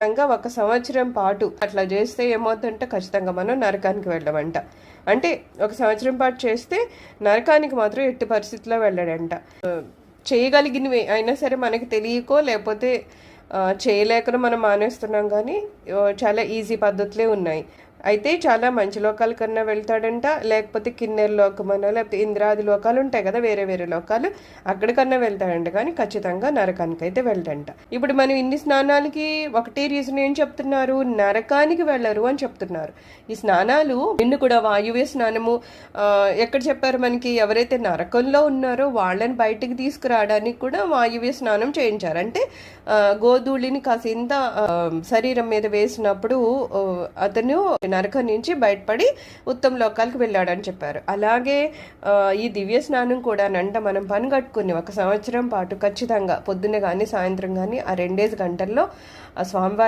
ఒక సంవత్సరం పాటు అట్లా చేస్తే ఏమవుతుందంటే ఖచ్చితంగా మనం నరకానికి వెళ్ళమంట. అంటే ఒక సంవత్సరం పాటు చేస్తే నరకానికి మాత్రం ఎట్టి పరిస్థితిలో వెళ్ళడంట. చేయగలిగినవి అయినా సరే మనకి తెలియకో లేకపోతే చేయలేకనో మనం మానేస్తున్నాం, కానీ చాలా ఈజీ పద్ధతులే ఉన్నాయి. అయితే చాలా మంచి లోకాల కన్నా వెళ్తాడంట, లేకపోతే కిన్నెర లోకమనో లేకపోతే ఇంద్రాది లోకాలు ఉంటాయి కదా, వేరే వేరే లోకాలు, అక్కడికన్నా వెళ్తాడంట, కానీ ఖచ్చితంగా నరకానికి అయితే వెళ్ళడంట. ఇప్పుడు మనం ఇన్ని స్నానాలకి ఒకటే రీజన్ ఏం చెప్తున్నారు, నరకానికి వెళ్ళరు అని చెప్తున్నారు. ఈ స్నానాలు నిన్ను కూడా వాయువ్య స్నానము ఎక్కడ చెప్పారు మనకి, ఎవరైతే నరకంలో ఉన్నారో వాళ్ళని బయటికి తీసుకురావడానికి కూడా వాయువ్య స్నానం చేయించారు. అంటే గోధూళిని కాసింత శరీరం మీద వేసినప్పుడు అతను నరకం నుంచి బయటపడి ఉత్తమ లోకాలకు వెళ్ళాడని చెప్పారు. అలాగే ఈ దివ్య స్నానం కూడా మనం పని కట్టుకుని ఒక సంవత్సరం పాటు ఖచ్చితంగా పొద్దున్న కానీ సాయంత్రం కానీ ఆ 2 గంటల్లో ఆ స్వామివారి